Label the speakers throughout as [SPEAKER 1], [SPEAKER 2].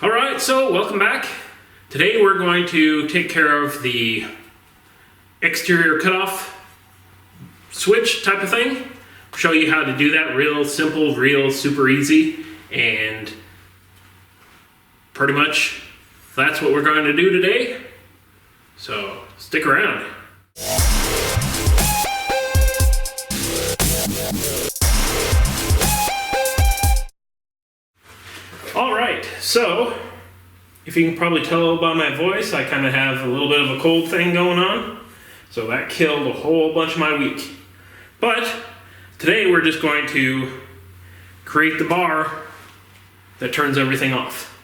[SPEAKER 1] Alright, so welcome back. Today we're going to take care of the exterior cutoff switch type of thing. Show you how to do that real simple, real super easy, and pretty much that's what we're going to do today. So stick around. Alright, so if you can probably tell by my voice, I kind of have a little bit of a cold thing going on. So that killed a whole bunch of my week. But today we're just going to create the bar that turns everything off.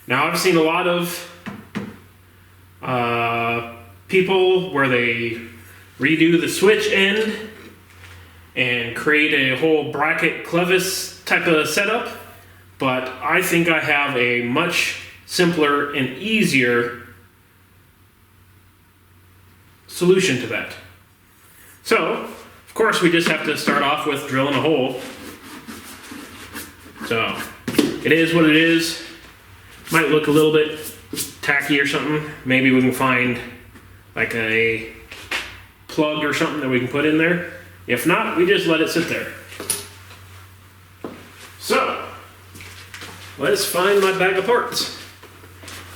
[SPEAKER 1] Now I've seen a lot of people where they redo the switch end and create a whole bracket clevis type of setup. But I think I have a much simpler and easier solution to that. So, of course, we just have to start off with drilling a hole. So, it is what it is. Might look a little bit tacky or something. Maybe we can find like a plug or something that we can put in there. If not, we just let it sit there. So, let's find my bag of parts.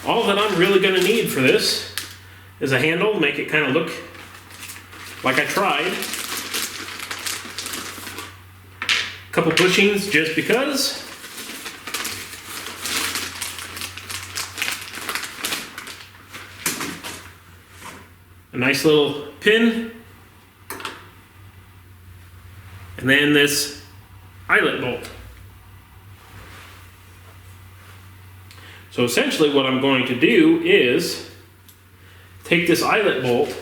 [SPEAKER 1] All that I'm really going to need for this is a handle, make it kind of look like I tried. A couple bushings just because. A nice little pin. And then this eyelet bolt. So essentially what I'm going to do is take this eyelet bolt,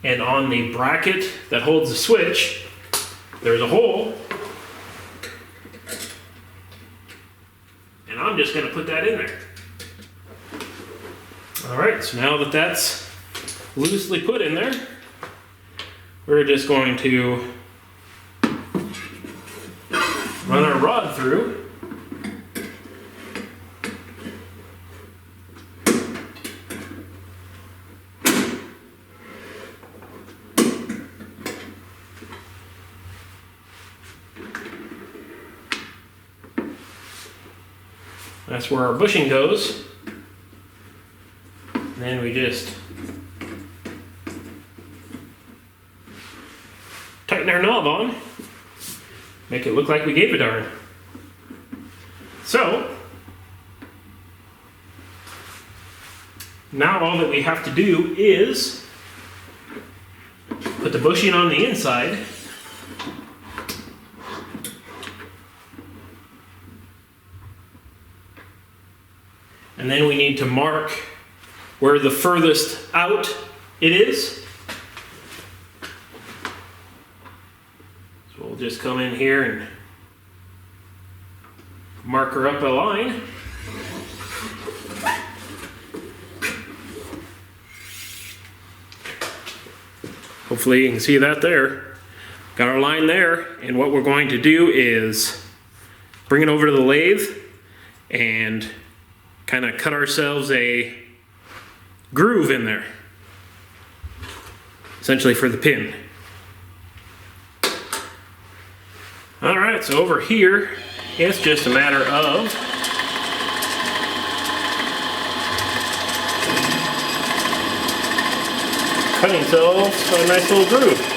[SPEAKER 1] and on the bracket that holds the switch, there's a hole, and I'm just going to put that in there. Alright, so now that that's loosely put in there, we're just going to run our rod through. That's where our bushing goes. And then we just tighten our knob on, make it look like we gave a darn. So, now all that we have to do is put the bushing on the inside. And then we need to mark where the furthest out it is. So we'll just come in here and mark her up a line. Hopefully you can see that there. Got our line there, and what we're going to do is bring it over to the lathe and kind of cut ourselves a groove in there, essentially for the pin. Alright, so over here, it's just a matter of cutting ourselves a nice little groove.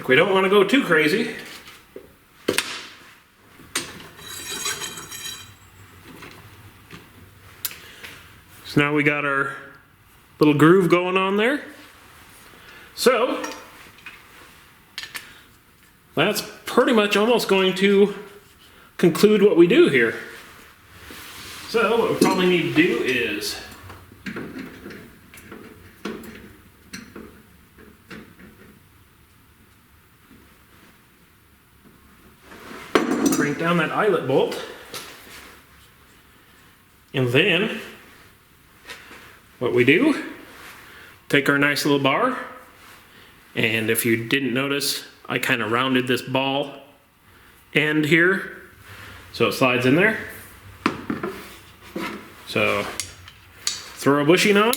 [SPEAKER 1] We don't want to go too crazy. So now we got our little groove going on there. So that's pretty much almost going to conclude what we do here. So what we probably need to do is crank down that eyelet bolt. And then what we do, take our nice little bar, and if you didn't notice, I kind of rounded this ball end here so it slides in there. So throw a bushing on,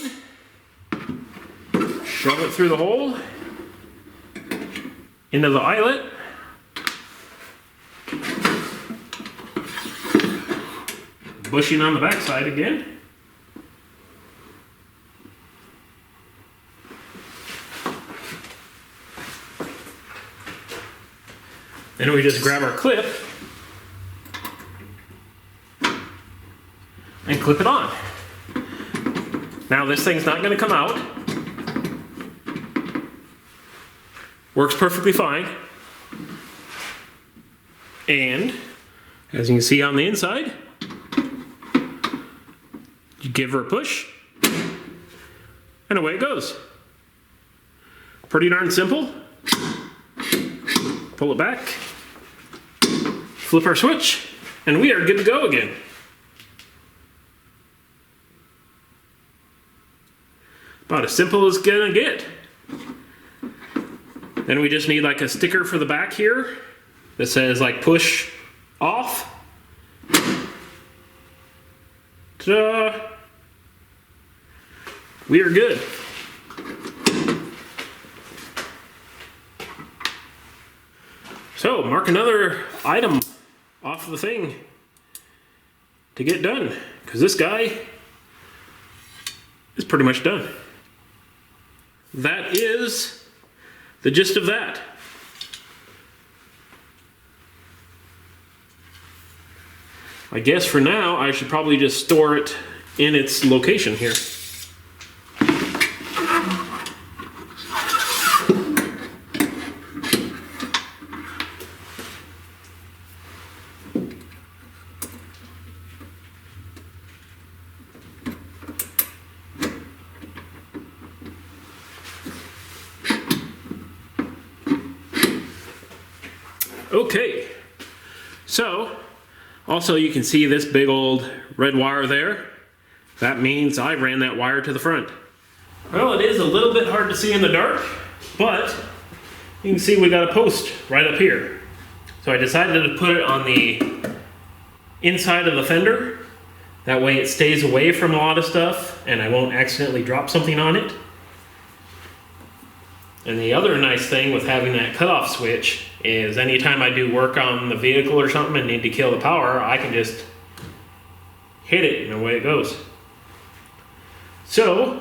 [SPEAKER 1] shove it through the hole into the eyelet. Bushing on the back side again. Then we just grab our clip and clip it on. Now this thing's not going to come out. Works perfectly fine. And as you can see on the inside, you give her a push and away it goes. Pretty darn simple. Pull it back, flip our switch, and we are good to go again. About as simple as it's gonna get. Then we just need like a sticker for the back here that says like push off. Ta-da! We are good. So mark another item off the thing to get done, because this guy is pretty much done. That is the gist of that. I guess for now I should probably just store it in its location here. Okay, so also you can see this big old red wire there. That means I ran that wire to the front. Well, it is a little bit hard to see in the dark, but you can see we got a post right up here. So I decided to put it on the inside of the fender. That way it stays away from a lot of stuff and I won't accidentally drop something on it. And the other nice thing with having that cutoff switch is anytime I do work on the vehicle or something and need to kill the power, I can just hit it and away it goes. So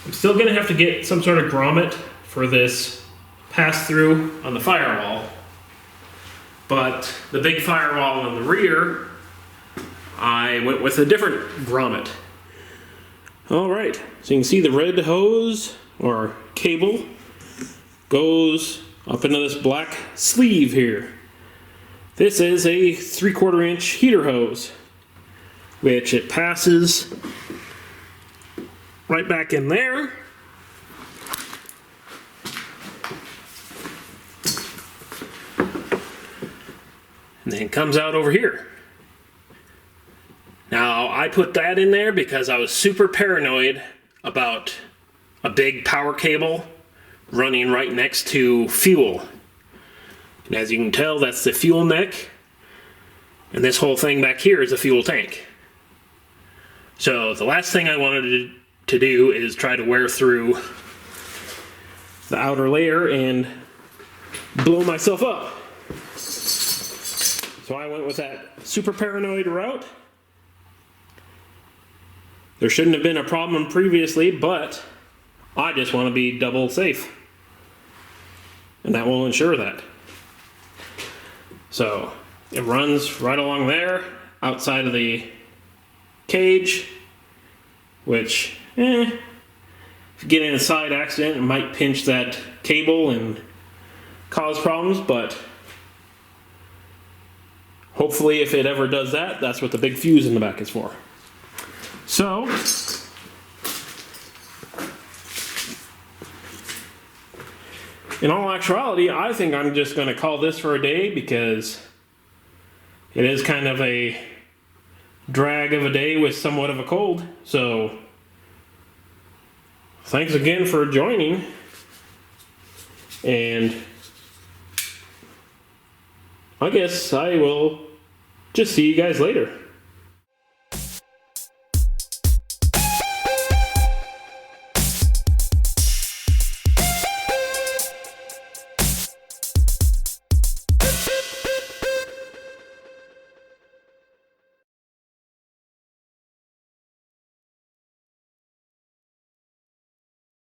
[SPEAKER 1] I'm still going to have to get some sort of grommet for this pass-through on the firewall. But the big firewall in the rear, I went with a different grommet. Alright, so you can see the red hose or cable goes up into this black sleeve here. This is a 3/4 inch heater hose, which it passes right back in there. And then comes out over here. Now, I put that in there because I was super paranoid about a big power cable running right next to fuel. And as you can tell, that's the fuel neck. And this whole thing back here is a fuel tank. So the last thing I wanted to do is try to wear through the outer layer and blow myself up. So I went with that super paranoid route. There shouldn't have been a problem previously, but I just want to be double safe. And that will ensure that. So it runs right along there, outside of the cage, which, if you get in a side accident, it might pinch that cable and cause problems, but hopefully if it ever does that, that's what the big fuse in the back is for. So, in all actuality, I think I'm just going to call this for a day because It is kind of a drag of a day with somewhat of a cold, so thanks again for joining, and I guess I will just see you guys later.